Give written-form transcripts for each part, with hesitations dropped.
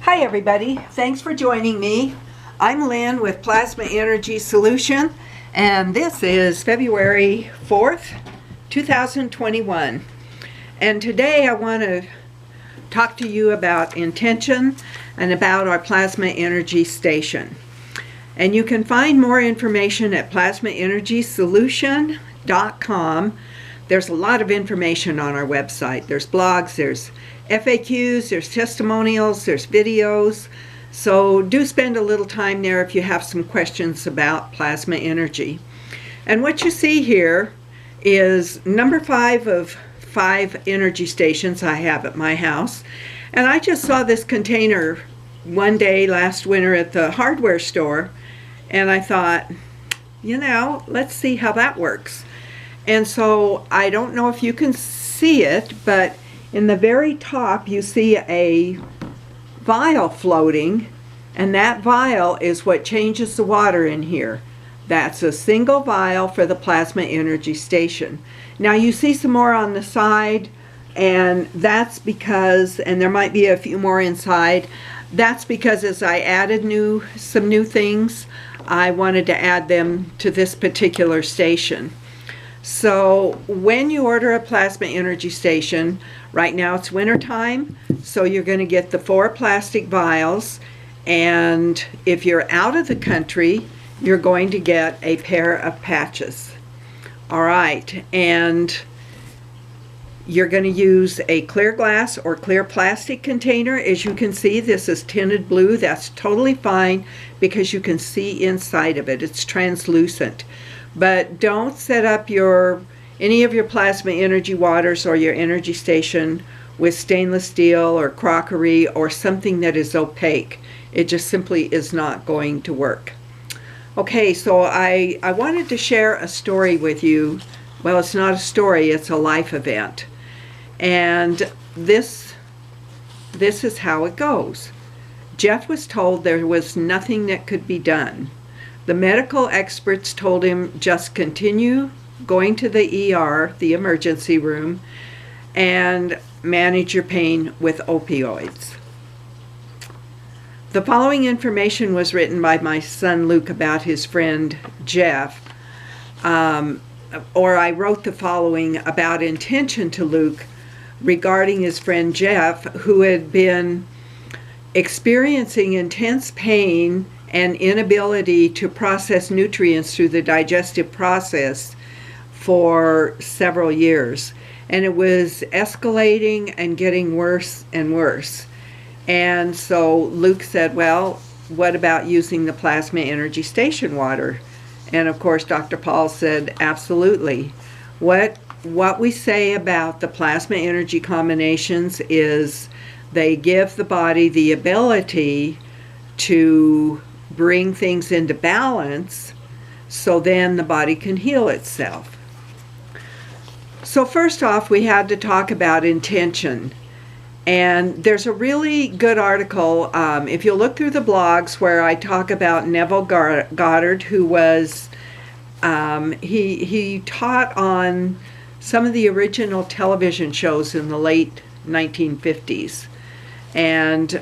Hi everybody, thanks for joining me. I'm Lynn with Plasma Energy Solution, and this is February 4th, 2021. And today I want to talk to you about intention and about our plasma energy station. And you can find more information at plasmaenergysolution.com. There's a lot of information on our website. There's blogs, there's FAQs, there's testimonials, there's videos. So do spend a little time there if you have some questions about plasma energy. And what you see here is number 5 of 5 energy stations I have at my house. And I just saw this container one day last winter at the hardware store, and I thought, let's see how that works. And so I don't know if you can see it, but in the very top you see a vial floating, and that vial is what changes the water in here. That's a single vial for the plasma energy station. Now you see some more on the side, and that's because, and there might be a few more inside, that's because as I added some new things, I wanted to add them to this particular station. So when you order a plasma energy station, right now it's winter time, so you're going to get the 4 plastic vials, and if you're out of the country, you're going to get a pair of patches. All right, and you're going to use a clear glass or clear plastic container. As you can see, this is tinted blue. That's totally fine because you can see inside of it. It's translucent. But don't set up any of your plasma energy waters or your energy station with stainless steel or crockery or something that is opaque. It just simply is not going to work. Okay, so I wanted to share a story with you. Well, it's not a story, it's a life event. And this is how it goes. Jef was told there was nothing that could be done. The medical experts told him just continue going to the ER, the emergency room, and manage your pain with opioids. The following information was written by my son Luke about his friend Jef, or I wrote the following about intention to Luke regarding his friend Jef, who had been experiencing intense pain and inability to process nutrients through the digestive process for several years. And it was escalating and getting worse and worse. And so Luke said, well, what about using the plasma energy station water? And of course, Dr. Paul said, absolutely. What we say about the plasma energy combinations is they give the body the ability to bring things into balance, so then the body can heal itself. So first off, we had to talk about intention. And there's a really good article, if you'll look through the blogs, where I talk about Neville Goddard, who was, he taught on some of the original television shows in the late 1950s. And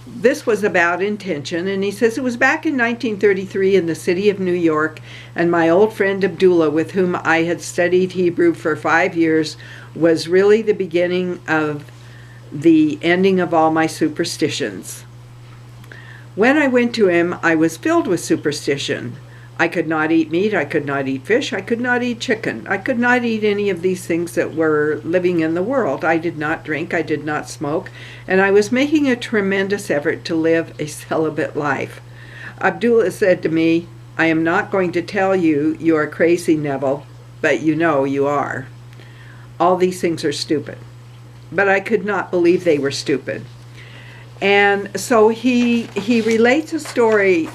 this was about intention, and he says, it was back in 1933 in the city of New York, and my old friend Abdullah, with whom I had studied Hebrew for 5 years, was really the beginning of the ending of all my superstitions. When I went to him, I was filled with superstition. I could not eat meat, I could not eat fish, I could not eat chicken. I could not eat any of these things that were living in the world. I did not drink, I did not smoke, and I was making a tremendous effort to live a celibate life. Abdullah said to me, I am not going to tell you you are crazy, Neville, but you know you are. All these things are stupid. But I could not believe they were stupid. And so he relates a story,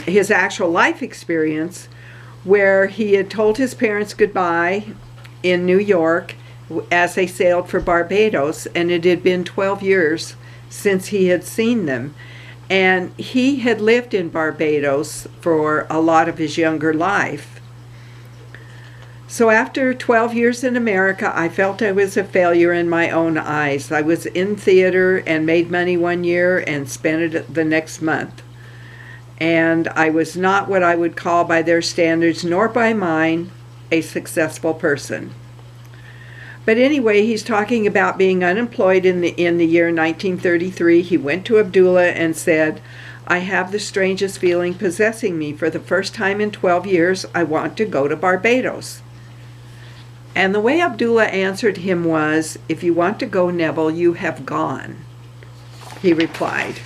his actual life experience, where he had told his parents goodbye in New York as they sailed for Barbados, and it had been 12 years since he had seen them. And he had lived in Barbados for a lot of his younger life. So after 12 years in America, I felt I was a failure in my own eyes. I was in theater and made money one year and spent it the next month. And I was not what I would call by their standards, nor by mine, a successful person. But anyway, he's talking about being unemployed in the year 1933. He went to Abdullah and said, I have the strangest feeling possessing me. For the first time in 12 years, I want to go to Barbados. And the way Abdullah answered him was, if you want to go, Neville, you have gone, he replied.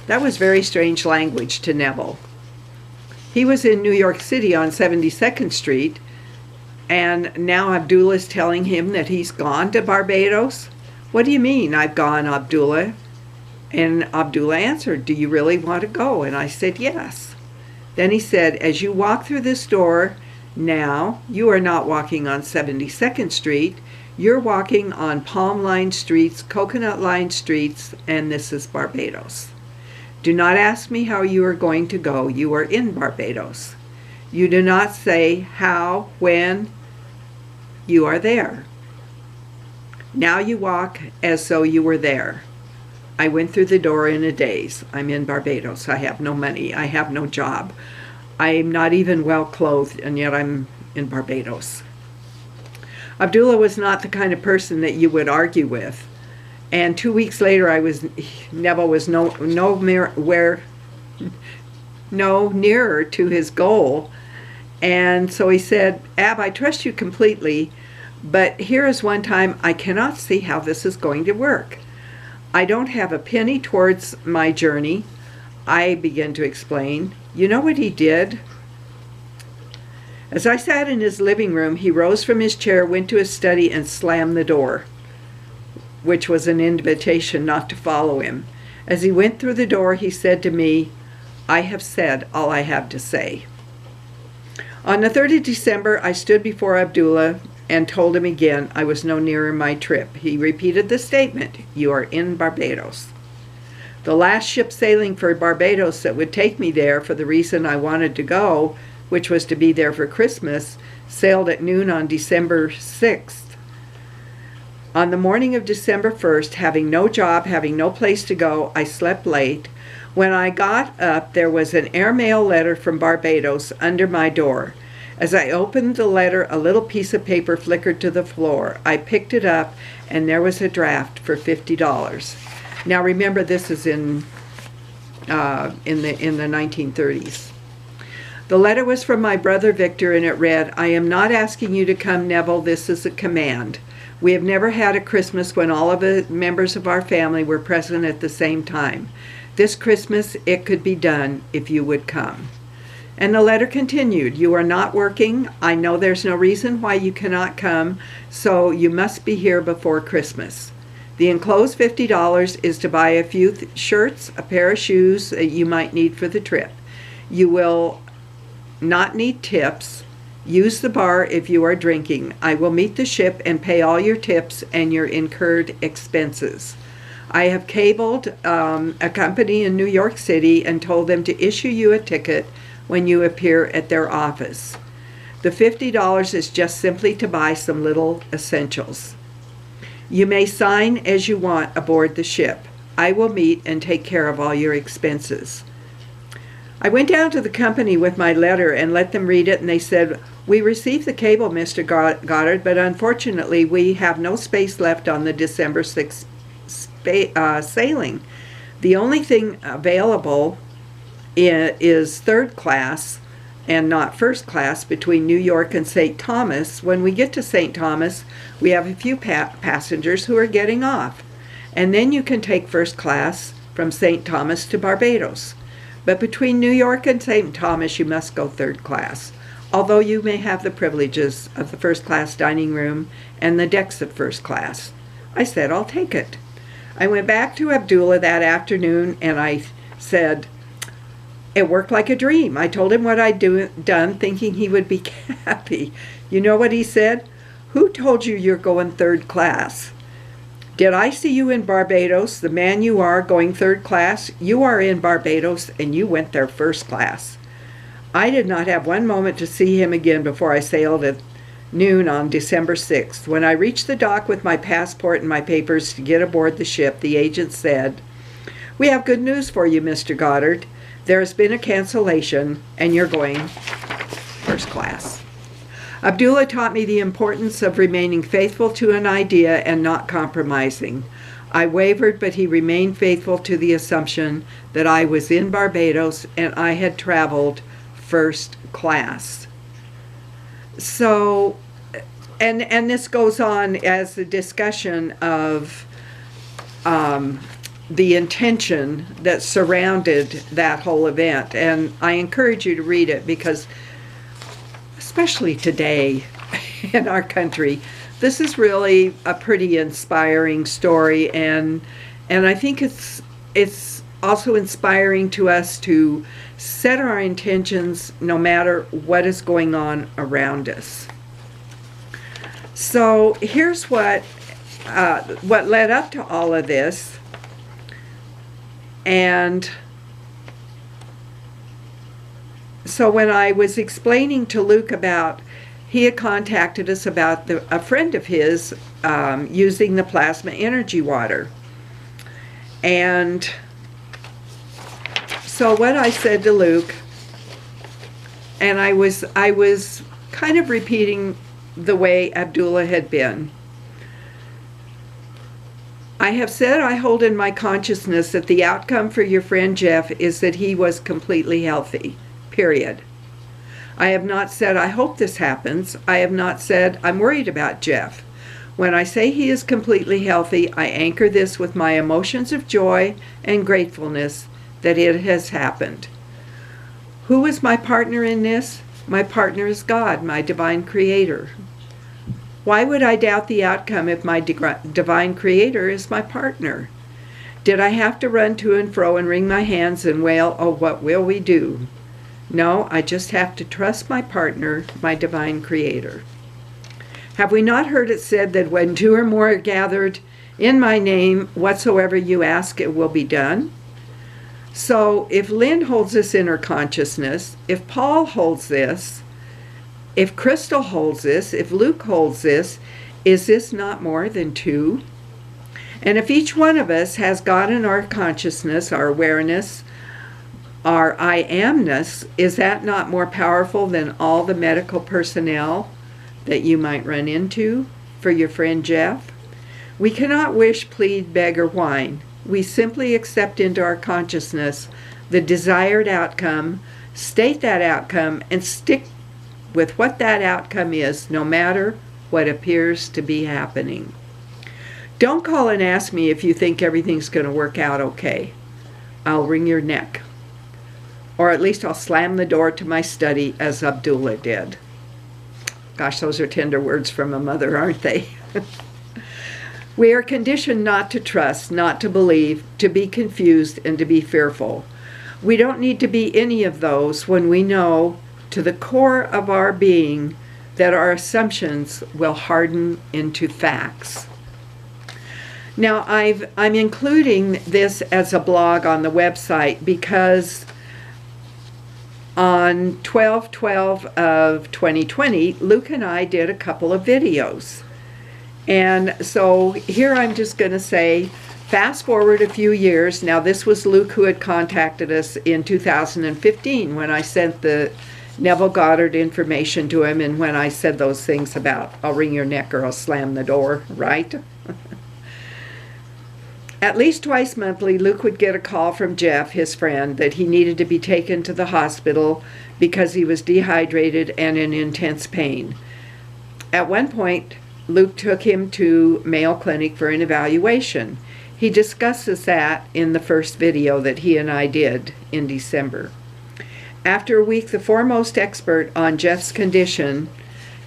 That was very strange language to Neville. He was in New York City on 72nd Street, and now Abdullah's telling him that he's gone to Barbados. What do you mean, I've gone, Abdullah? And Abdullah answered, do you really want to go? And I said, yes. Then he said, as you walk through this door, now you are not walking on 72nd Street, you're walking on palm-lined streets, coconut-lined streets, and this is Barbados. Do not ask me how you are going to go. You are in Barbados. You do not say how, when, you are there. Now you walk as though you were there. I went through the door in a daze. I'm in Barbados. I have no money. I have no job. I'm not even well clothed, and yet I'm in Barbados. Abdullah was not the kind of person that you would argue with. And 2 weeks later, Neville was no nearer to his goal. And so he said, Ab, I trust you completely, but here is one time I cannot see how this is going to work. I don't have a penny towards my journey. I began to explain. You know what he did? As I sat in his living room, he rose from his chair, went to his study, and slammed the door, which was an invitation not to follow him. As he went through the door, he said to me, I have said all I have to say. On the 3rd of December, I stood before Abdullah and told him again I was no nearer my trip. He repeated the statement, you are in Barbados. The last ship sailing for Barbados that would take me there for the reason I wanted to go, which was to be there for Christmas, sailed at noon on December 6th. On the morning of December 1st, having no job, having no place to go, I slept late. When I got up, there was an airmail letter from Barbados under my door. As I opened the letter, a little piece of paper flickered to the floor. I picked it up, and there was a draft for $50. Now remember, this is in the 1930s. The letter was from my brother Victor, and it read, I am not asking you to come, Neville. This is a command. We have never had a Christmas when all of the members of our family were present at the same time. This Christmas, it could be done if you would come. And the letter continued, you are not working. I know there's no reason why you cannot come, so you must be here before Christmas. The enclosed $50 is to buy a few shirts, a pair of shoes that you might need for the trip. You will not need tips. Use the bar if you are drinking. I will meet the ship and pay all your tips and your incurred expenses. I have cabled a company in New York City and told them to issue you a ticket when you appear at their office. The $50 is just simply to buy some little essentials. You may sign as you want aboard the ship. I will meet and take care of all your expenses. I went down to the company with my letter and let them read it, and they said, we received the cable, Mr. Goddard, but unfortunately we have no space left on the December 6th sailing. The only thing available is third class and not first class between New York and St. Thomas. When we get to St. Thomas, we have a few passengers who are getting off. And then you can take first class from St. Thomas to Barbados. But between New York and St. Thomas, you must go third class, although you may have the privileges of the first class dining room and the decks of first class. I said, I'll take it. I went back to Abdullah that afternoon and I said, it worked like a dream. I told him what I'd done, thinking he would be happy. You know what he said? Who told you you're going third class? Did I see you in Barbados, the man you are, going third class? You are in Barbados and you went there first class. I did not have one moment to see him again before I sailed noon on December 6th. When I reached the dock with my passport and my papers to get aboard the ship, the agent said, "We have good news for you, Mr. Goddard. There has been a cancellation, and you're going first class." Abdullah taught me the importance of remaining faithful to an idea and not compromising. I wavered, but he remained faithful to the assumption that I was in Barbados and I had traveled first class. So, and this goes on as a discussion of the intention that surrounded that whole event. And I encourage you to read it because, especially today in our country, this is really a pretty inspiring story, and I think it's also inspiring to us to set our intentions no matter what is going on around us. So here's what led up to all of this, and so when I was explaining to Luke about, he had contacted us about a friend of his using the plasma energy water. And so what I said to Luke, and I was kind of repeating the way Abdullah had been. "I have said I hold in my consciousness that the outcome for your friend Jef is that he was completely healthy, period. I have not said I hope this happens. I have not said I'm worried about Jef. When I say he is completely healthy, I anchor this with my emotions of joy and gratefulness that it has happened. Who is my partner in this? My partner is God, my divine creator. Why would I doubt the outcome if my divine creator is my partner? Did I have to run to and fro and wring my hands and wail, oh, what will we do? No, I just have to trust my partner, my divine creator. Have we not heard it said that when two or more are gathered in my name, whatsoever you ask, it will be done? So if Lynn holds this in her consciousness, if Paul holds this, if Crystal holds this, if Luke holds this, is this not more than two? And if each one of us has God in our consciousness, our awareness, our I amness, is that not more powerful than all the medical personnel that you might run into for your friend Jef? We cannot wish, plead, beg, or whine. We simply accept into our consciousness the desired outcome, state that outcome, and stick with what that outcome is, no matter what appears to be happening. Don't call and ask me if you think everything's going to work out okay. I'll wring your neck. Or at least I'll slam the door to my study as Abdullah did. Gosh, those are tender words from a mother, aren't they? We are conditioned not to trust, not to believe, to be confused, and to be fearful. We don't need to be any of those when we know to the core of our being that our assumptions will harden into facts. Now, I'm including this as a blog on the website because on 12/12 of 2020, Luke and I did a couple of videos. And so here I'm just going to say, fast forward a few years. Now, this was Luke who had contacted us in 2015 when I sent the Neville Goddard information to him and when I said those things about, I'll wring your neck or I'll slam the door, right? At least twice monthly, Luke would get a call from Jef, his friend, that he needed to be taken to the hospital because he was dehydrated and in intense pain. At one point, Luke took him to Mayo Clinic for an evaluation. He discusses that in the first video that he and I did in December. After a week, the foremost expert on Jef's condition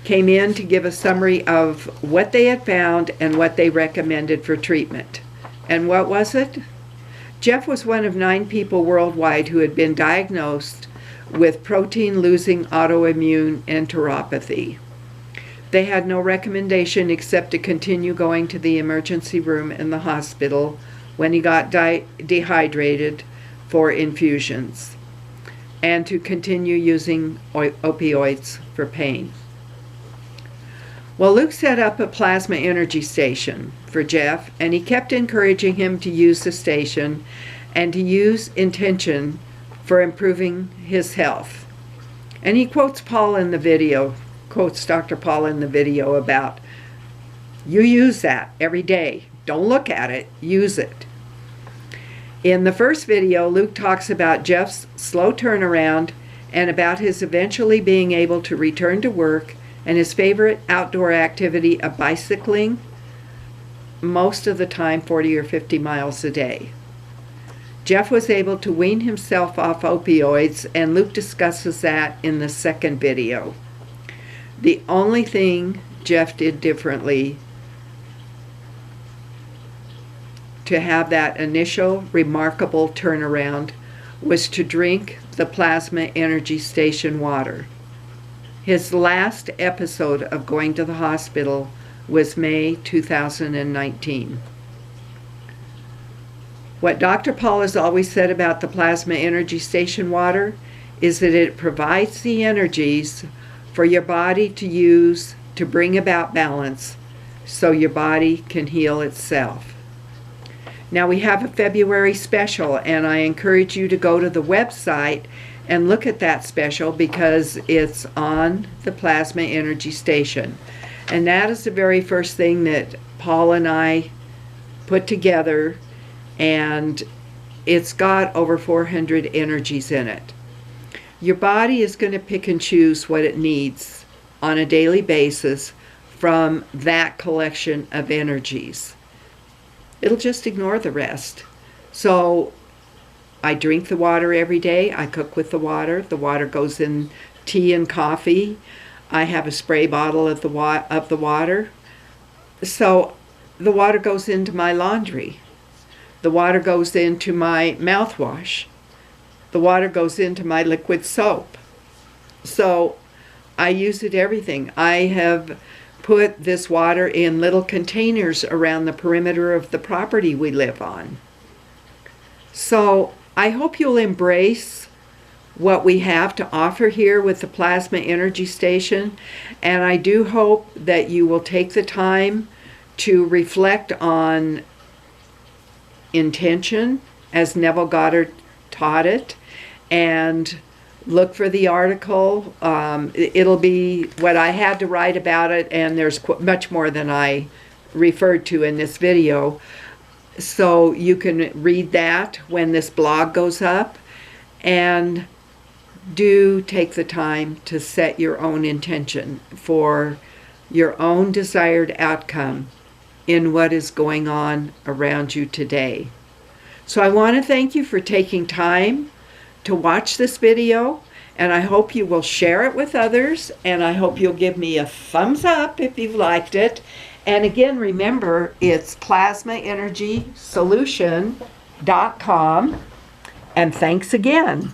came in to give a summary of what they had found and what they recommended for treatment. And what was it? Jef was one of 9 people worldwide who had been diagnosed with protein-losing autoimmune enteropathy. They had no recommendation except to continue going to the emergency room in the hospital when he got dehydrated for infusions, and to continue using opioids for pain. Well, Luke set up a plasma energy station for Jef, and he kept encouraging him to use the station and to use intention for improving his health. And he quotes Paul in the video, quotes Dr. Paul in the video about, you use that every day. Don't look at it, use it. In the first video, Luke talks about Jef's slow turnaround and about his eventually being able to return to work and his favorite outdoor activity of bicycling, most of the time 40 or 50 miles a day. Jef was able to wean himself off opioids, and Luke discusses that in the second video. The only thing Jef did differently to have that initial remarkable turnaround was to drink the plasma energy station water. His last episode of going to the hospital was May 2019. What Dr. Paul has always said about the plasma energy station water is that it provides the energies for your body to use to bring about balance so your body can heal itself. Now we have a February special, and I encourage you to go to the website and look at that special because it's on the plasma energy station. And that is the very first thing that Paul and I put together, and it's got over 400 energies in it. Your body is going to pick and choose what it needs on a daily basis from that collection of energies. It'll just ignore the rest. So I drink the water every day. I cook with the water. The water goes in tea and coffee. I have a spray bottle of the water. So the water goes into my laundry. The water goes into my mouthwash. The water goes into my liquid soap. So I use it everything. I have put this water in little containers around the perimeter of the property we live on. So I hope you'll embrace what we have to offer here with the Plasma Energy Station, and I do hope that you will take the time to reflect on intention as Neville Goddard taught it, and look for the article. It'll be what I had to write about it, and there's much more than I referred to in this video. So you can read that when this blog goes up, and do take the time to set your own intention for your own desired outcome in what is going on around you today. So I want to thank you for taking time to watch this video, and I hope you will share it with others, and I hope you'll give me a thumbs up if you've liked it. And again, remember, it's plasmaenergysolution.com, and thanks again.